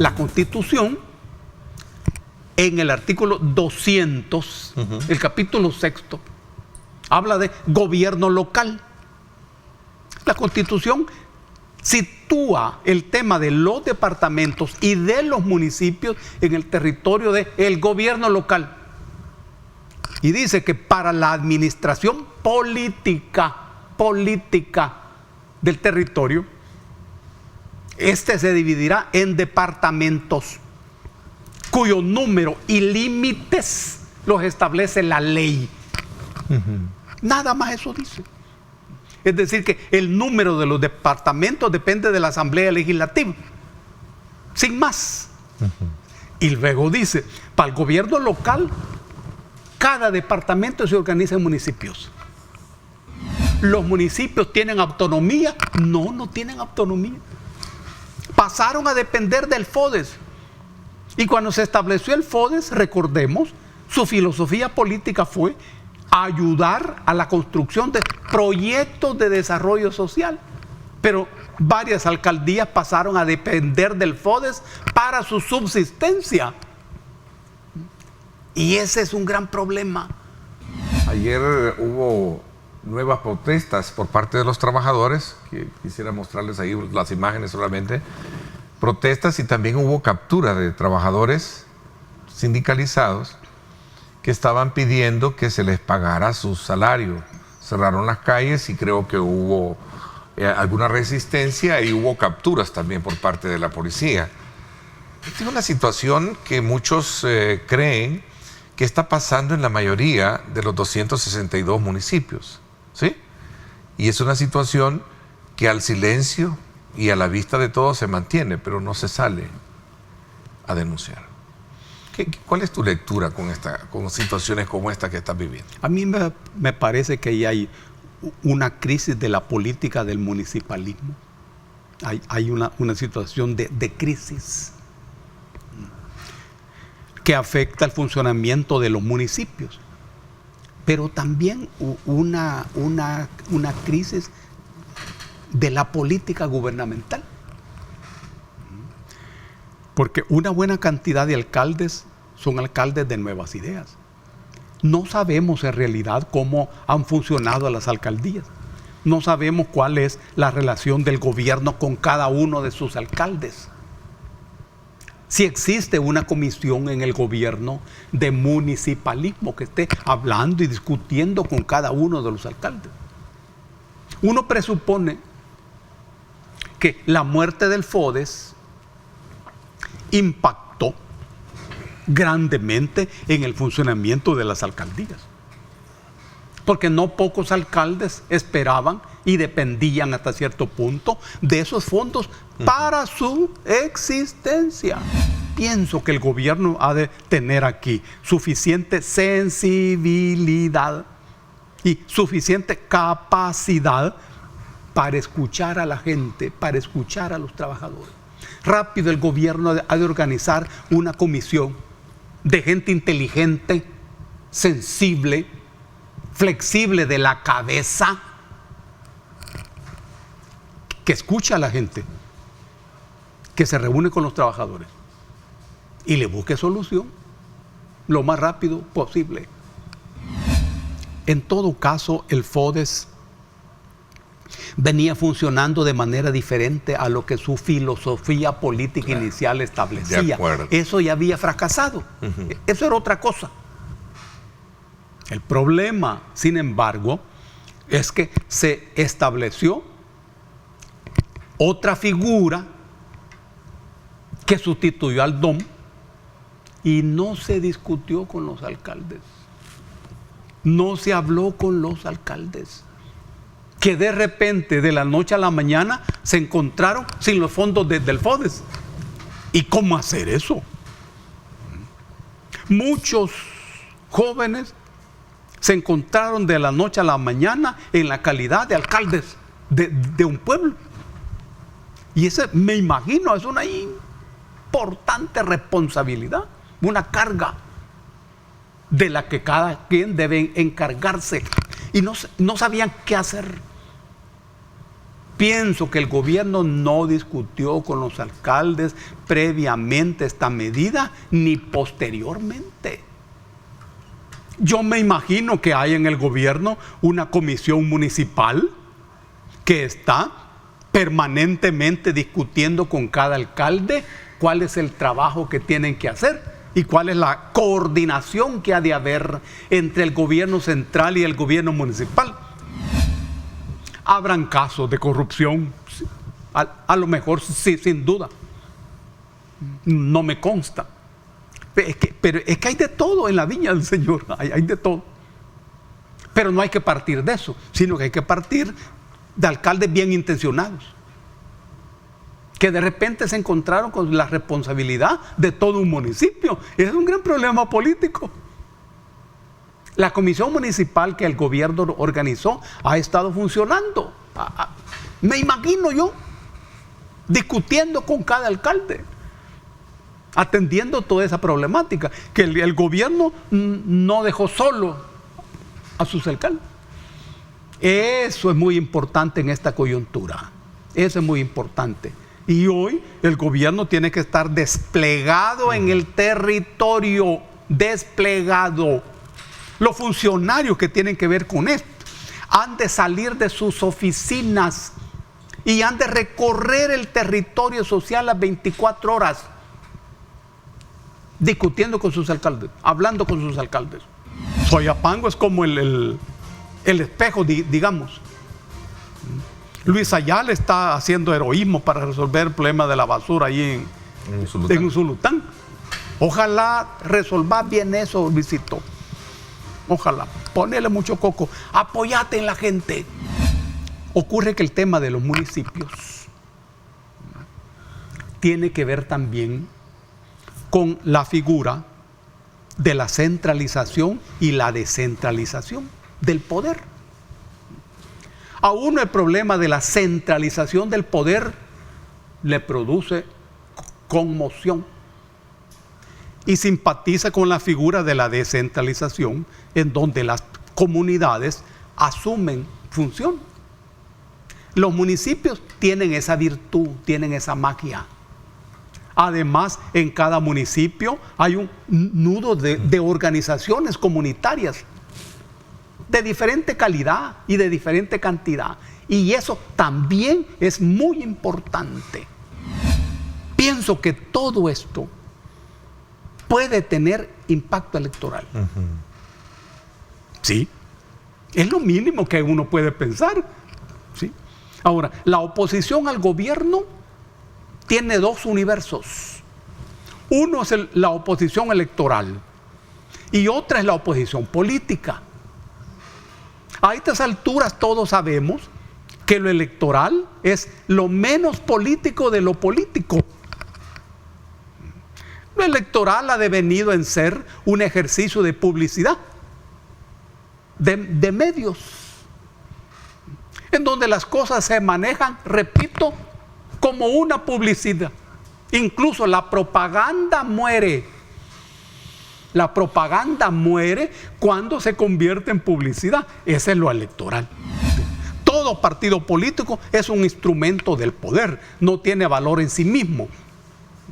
la Constitución, en el artículo 200, el capítulo 6, habla de gobierno local. La Constitución sitúa el tema de los departamentos y de los municipios en el territorio del gobierno local. Y dice que para la administración política del territorio, este se dividirá en departamentos cuyo número y límites los establece la ley. Nada más eso dice. Es decir, que el número de los departamentos depende de la Asamblea Legislativa, sin más. Y luego dice, para el gobierno local, cada departamento se organiza en municipios. ¿Los municipios tienen autonomía? No, no tienen autonomía. Pasaron a depender del FODES. Y cuando se estableció el FODES, recordemos, su filosofía política fue ayudar a la construcción de proyectos de desarrollo social. Pero varias alcaldías pasaron a depender del FODES para su subsistencia. Y ese es un gran problema. Ayer hubo nuevas protestas por parte de los trabajadores, que quisiera mostrarles ahí las imágenes solamente. Protestas, y también hubo captura de trabajadores sindicalizados que estaban pidiendo que se les pagara su salario. Cerraron las calles y creo que hubo alguna resistencia y hubo capturas también por parte de la policía. Esta es una situación que muchos creen que está pasando en la mayoría de los 262 municipios, ¿sí? Y es una situación que al silencio y a la vista de todos se mantiene, pero no se sale a denunciar. ¿Cuál es tu lectura con situaciones como esta que estás viviendo? A mí me parece que ahí hay una crisis de la política del municipalismo. Hay una situación de crisis que afecta el funcionamiento de los municipios, pero también una crisis de la política gubernamental. Porque una buena cantidad de alcaldes son alcaldes de nuevas ideas. No sabemos en realidad cómo han funcionado las alcaldías. No sabemos cuál es la relación del gobierno con cada uno de sus alcaldes. Si existe una comisión en el gobierno de municipalismo que esté hablando y discutiendo con cada uno de los alcaldes. Uno presupone que la muerte del FODES impactó grandemente en el funcionamiento de las alcaldías. Porque no pocos alcaldes esperaban y dependían hasta cierto punto de esos fondos para su existencia. Pienso que el gobierno ha de tener aquí suficiente sensibilidad y suficiente capacidad para escuchar a la gente, para escuchar a los trabajadores. Rápido el gobierno ha de organizar una comisión de gente inteligente, sensible, flexible de la cabeza, que escucha a la gente, que se reúne con los trabajadores y le busque solución lo más rápido posible. En todo caso, el FODES venía funcionando de manera diferente a lo que su filosofía política inicial establecía. Eso ya había fracasado. Eso era otra cosa. El problema, sin embargo, es que se estableció otra figura que sustituyó al DOM y no se discutió con los alcaldes. No se habló con los alcaldes. Que de repente, de la noche a la mañana, se encontraron sin los fondos del FODES. ¿Y cómo hacer eso? Muchos jóvenes se encontraron de la noche a la mañana en la calidad de alcaldes de un pueblo. Y ese, me imagino, es una importante responsabilidad, una carga de la que cada quien debe encargarse. Y no sabían qué hacer. Pienso que el gobierno no discutió con los alcaldes previamente esta medida, ni posteriormente. Yo me imagino que hay en el gobierno una comisión municipal que está permanentemente discutiendo con cada alcalde cuál es el trabajo que tienen que hacer y cuál es la coordinación que ha de haber entre el gobierno central y el gobierno municipal. Habrán casos de corrupción, a lo mejor sí, sin duda. No me consta. Pero es que hay de todo en la viña del Señor, hay de todo. Pero no hay que partir de eso, sino que hay que partir de alcaldes bien intencionados, que de repente se encontraron con la responsabilidad de todo un municipio. Es un gran problema político. La comisión municipal que el gobierno organizó ha estado funcionando. Me imagino yo discutiendo con cada alcalde, atendiendo toda esa problemática, que el gobierno no dejó solo a sus alcaldes. Eso es muy importante en esta coyuntura. Eso es muy importante. Y hoy el gobierno tiene que estar desplegado en el territorio, desplegado. Los funcionarios que tienen que ver con esto han de salir de sus oficinas y han de recorrer el territorio social las 24 horas, discutiendo con sus alcaldes, hablando con sus alcaldes. Soyapango es como el espejo, digamos. Luis Ayala está haciendo heroísmo para resolver el problema de la basura ahí en Usulután. Ojalá resolva bien eso, Luisito. Ojalá. Ponele mucho coco. Apóyate en la gente. Ocurre que el tema de los municipios tiene que ver también con la figura de la centralización y la descentralización del poder. A uno el problema de la centralización del poder le produce conmoción y simpatiza con la figura de la descentralización, en donde las comunidades asumen función. Los municipios tienen esa virtud, tienen esa magia. Además, en cada municipio hay un nudo de organizaciones comunitarias de diferente calidad y de diferente cantidad. Y eso también es muy importante. Pienso que todo esto puede tener impacto electoral. Sí, es lo mínimo que uno puede pensar. ¿Sí? Ahora, la oposición al gobierno tiene dos universos. Uno es la oposición electoral y otra es la oposición política. A estas alturas todos sabemos que lo electoral es lo menos político de lo político. Lo electoral ha devenido en ser un ejercicio de publicidad, de medios, en donde las cosas se manejan, repito, como una publicidad. Incluso la propaganda muere. La propaganda muere cuando se convierte en publicidad. Ese es lo electoral. Todo partido político es un instrumento del poder, no tiene valor en sí mismo.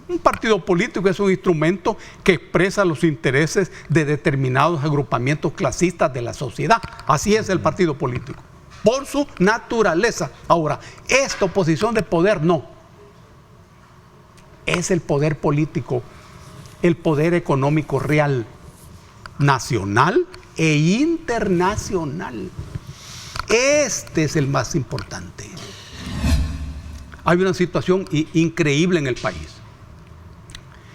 Un partido político es un instrumento que expresa los intereses de determinados agrupamientos clasistas de la sociedad. Así es el partido político, por su naturaleza. Ahora, esta oposición de poder no. Es el poder político, el poder económico real, nacional e internacional. Este es el más importante. Hay una situación increíble en el país.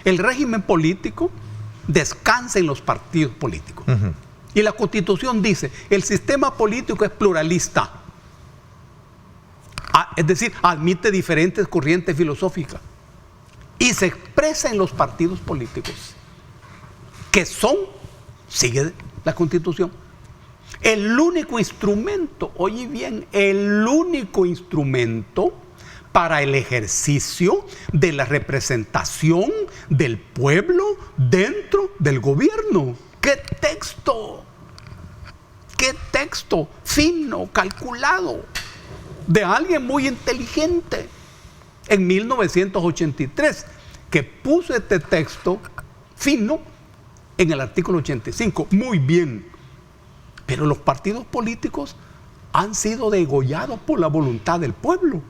El régimen político descansa en los partidos políticos. Y la Constitución dice, el sistema político es pluralista. Es decir, admite diferentes corrientes filosóficas. Y se expresa en los partidos políticos, que son, sigue la Constitución, el único instrumento, oye bien, el único instrumento para el ejercicio de la representación del pueblo dentro del gobierno. ¡Qué texto! ¡Qué texto fino, calculado! de alguien muy inteligente en 1983, que puso este texto fino en el artículo 85. Muy bien. Pero los partidos políticos han sido degollados por la voluntad del pueblo.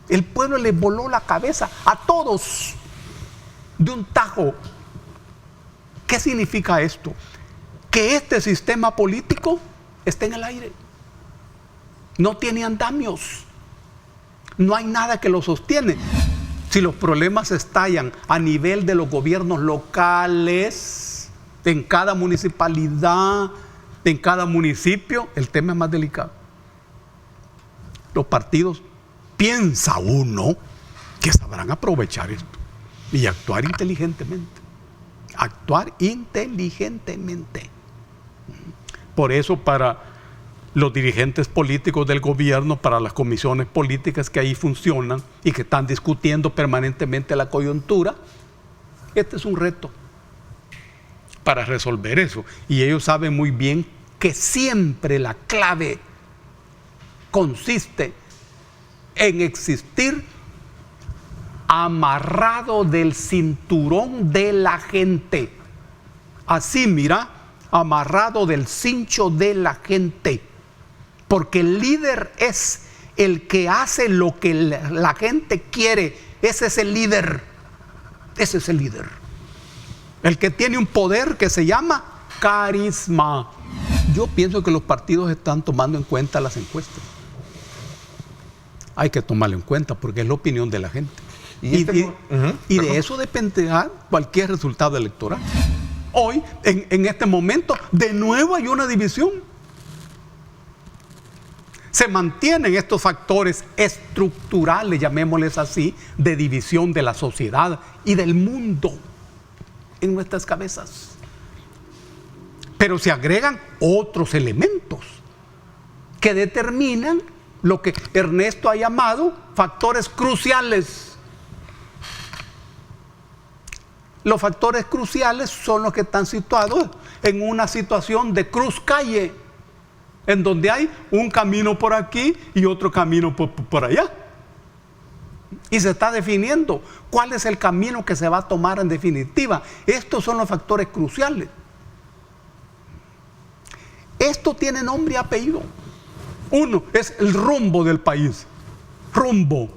El pueblo les voló la cabeza a todos de un tajo. ¿Qué significa esto? Que este sistema político está en el aire. No tiene andamios. No hay nada que lo sostiene. Si los problemas estallan a nivel de los gobiernos locales, en cada municipalidad, en cada municipio, el tema es más delicado. Los partidos, piensa uno, que sabrán aprovechar esto y actuar inteligentemente. Actuar inteligentemente. Por eso, para los dirigentes políticos del gobierno, para las comisiones políticas que ahí funcionan y que están discutiendo permanentemente la coyuntura, este es un reto para resolver eso. Y ellos saben muy bien que siempre la clave consiste en existir amarrado del cinturón de la gente. Así, mira, amarrado del cincho de la gente. Porque el líder es el que hace lo que la gente quiere. Ese es el líder. Ese es el líder. El que tiene un poder que se llama carisma. Yo pienso que los partidos están tomando en cuenta las encuestas. Hay que tomarlo en cuenta porque es la opinión de la gente. Y de eso dependerá cualquier resultado electoral. Hoy, en este momento, de nuevo hay una división. Se mantienen estos factores estructurales, llamémosles así, de división de la sociedad y del mundo en nuestras cabezas. Pero se agregan otros elementos que determinan lo que Ernesto ha llamado factores cruciales. Los factores cruciales son los que están situados en una situación de cruz calle, en donde hay un camino por aquí y otro camino por allá. Y se está definiendo cuál es el camino que se va a tomar en definitiva. Estos son los factores cruciales. Esto tiene nombre y apellido. Uno es el rumbo del país. Rumbo.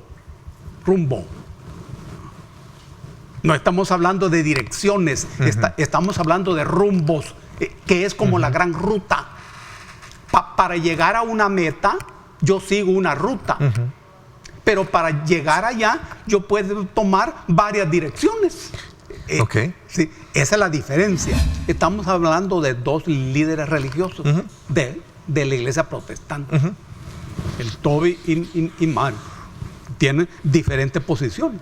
No estamos hablando de direcciones, estamos hablando de rumbos, que es como la gran ruta. Para llegar a una meta, yo sigo una ruta. Pero para llegar allá, yo puedo tomar varias direcciones. Sí, esa es la diferencia. Estamos hablando de dos líderes religiosos de la iglesia protestante. El Toby y Mark tienen diferentes posiciones.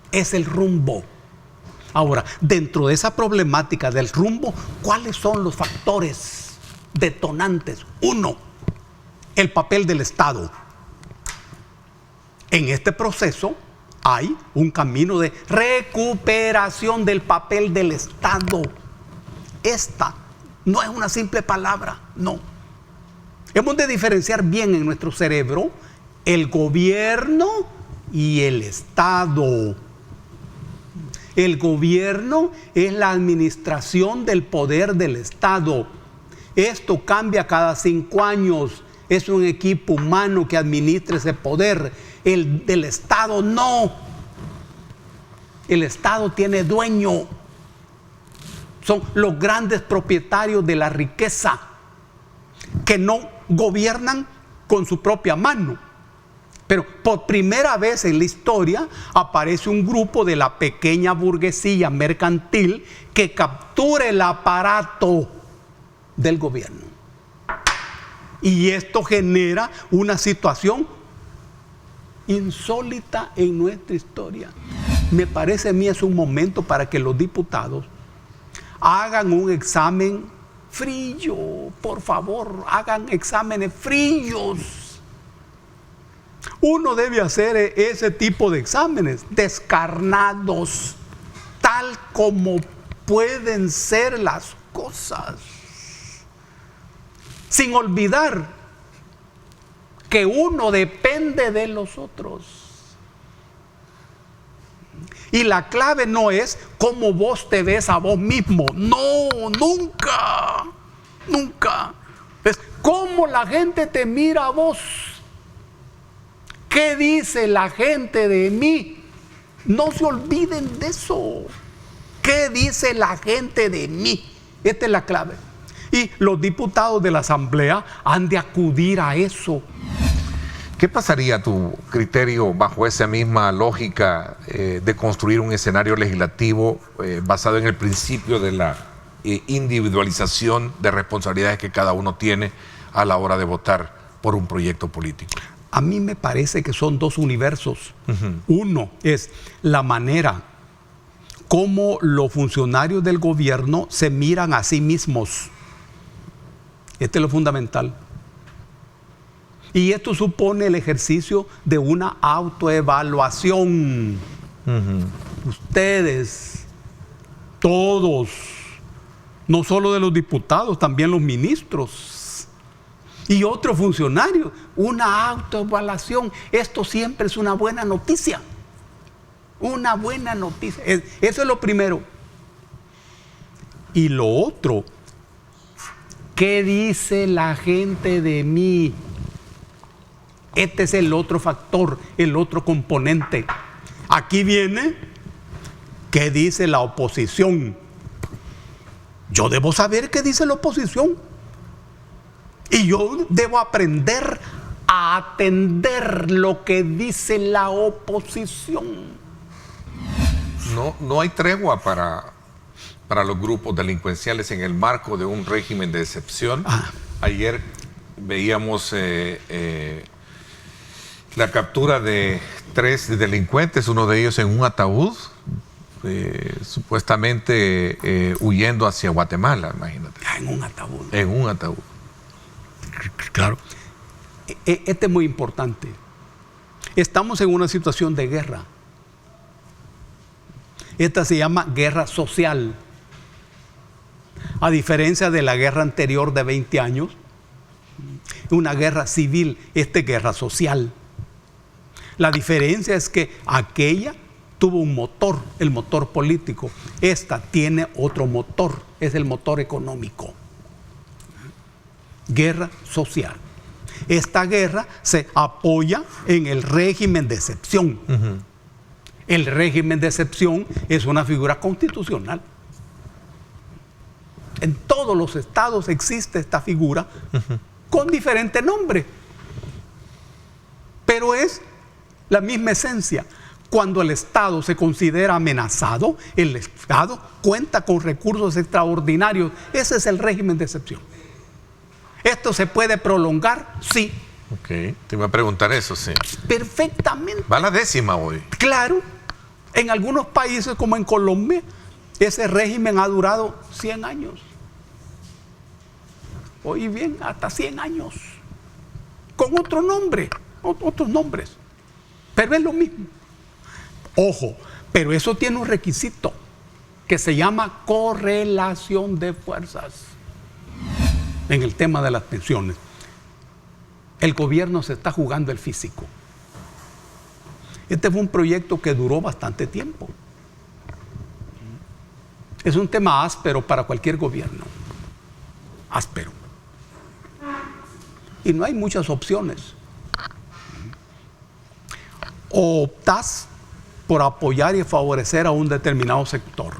Es el rumbo. Ahora, dentro de esa problemática del rumbo, ¿cuáles son los factores detonantes? Uno, el papel del Estado. En este proceso hay un camino de recuperación del papel del Estado. Esta no es una simple palabra, no. Hemos de diferenciar bien en nuestro cerebro el gobierno y el Estado. El gobierno es la administración del poder del Estado. Esto cambia cada 5 años. Es un equipo humano que administra ese poder. El del Estado no. El Estado tiene dueño. Son los grandes propietarios de la riqueza que no gobiernan con su propia mano. Pero por primera vez en la historia aparece un grupo de la pequeña burguesía mercantil que captura el aparato del gobierno. Y esto genera una situación insólita en nuestra historia. Me parece a mí es un momento para que los diputados hagan un examen frío. Por favor, hagan exámenes fríos. Uno debe hacer ese tipo de exámenes descarnados, tal como pueden ser las cosas, sin olvidar que uno depende de los otros. Y la clave no es cómo vos te ves a vos mismo. No, nunca, nunca. Es cómo la gente te mira a vos. ¿Qué dice la gente de mí? No se olviden de eso. ¿Qué dice la gente de mí? Esta es la clave. Y los diputados de la Asamblea han de acudir a eso. ¿Qué pasaría a tu criterio bajo esa misma lógica de construir un escenario legislativo basado en el principio de la individualización de responsabilidades que cada uno tiene a la hora de votar por un proyecto político? A mí me parece que son dos universos. Uno es la manera como los funcionarios del gobierno se miran a sí mismos. Este es lo fundamental. Y esto supone el ejercicio de una autoevaluación. Ustedes, todos, no solo de los diputados, también los ministros y otros funcionarios, una autoevaluación. Esto siempre es una buena noticia. Una buena noticia. Eso es lo primero. Y lo otro, ¿qué dice la gente de mí? Este es el otro factor, el otro componente. Aquí viene, ¿qué dice la oposición? Yo debo saber qué dice la oposición. Y yo debo aprender a atender lo que dice la oposición. No hay tregua para los grupos delincuenciales en el marco de un régimen de excepción. Ayer veíamos la captura de 3 delincuentes, uno de ellos en un ataúd, supuestamente huyendo hacia Guatemala, imagínate. En un ataúd. En un ataúd. Claro. Este es muy importante. Estamos en una situación de guerra. Esta se llama guerra social. A diferencia de la guerra anterior de 20 años, una guerra civil, esta es guerra social. La diferencia es que aquella tuvo un motor, el motor político. Esta tiene otro motor, es el motor económico. Guerra social. Esta guerra se apoya en el régimen de excepción. El régimen de excepción es una figura constitucional. En todos los estados existe esta figura con diferente nombre. Pero es la misma esencia. Cuando el Estado se considera amenazado, el Estado cuenta con recursos extraordinarios. Ese es el régimen de excepción. ¿Esto se puede prolongar? Sí. Ok, te iba a preguntar eso, sí. Perfectamente. Va la 10ª hoy. Claro. En algunos países como en Colombia, ese régimen ha durado 100 años. Oye bien, hasta 100 años. Con otro nombre, otros nombres. Pero es lo mismo. Ojo, pero eso tiene un requisito que se llama correlación de fuerzas. En el tema de las pensiones, el gobierno se está jugando el físico. Este fue un proyecto que duró bastante tiempo. Es un tema áspero para cualquier gobierno. Áspero. Y no hay muchas opciones. O optás por apoyar y favorecer a un determinado sector,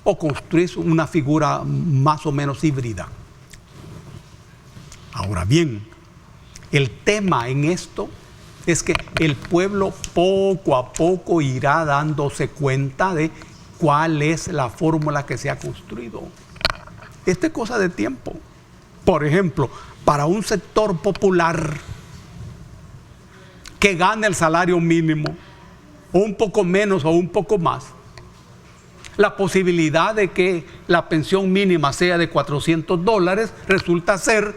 o construís una figura más o menos híbrida. Ahora bien, el tema en esto es que el pueblo poco a poco irá dándose cuenta de cuál es la fórmula que se ha construido. Esta es cosa de tiempo. Por ejemplo, para un sector popular que gane el salario mínimo, o un poco menos o un poco más, la posibilidad de que la pensión mínima sea de $400 resulta ser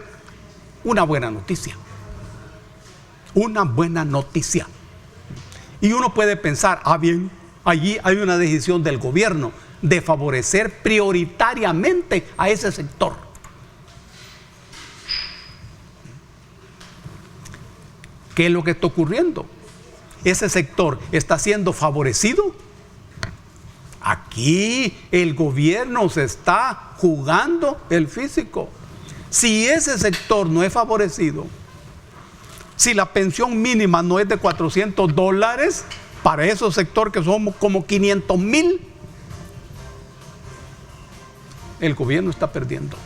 una buena noticia. Una buena noticia. Y uno puede pensar, bien, allí hay una decisión del gobierno de favorecer prioritariamente a ese sector. ¿Qué es lo que está ocurriendo? ¿Ese sector está siendo favorecido? Aquí el gobierno se está jugando el físico. Si ese sector no es favorecido, si la pensión mínima no es de $400, para ese sector que somos como 500,000, el gobierno está perdiendo.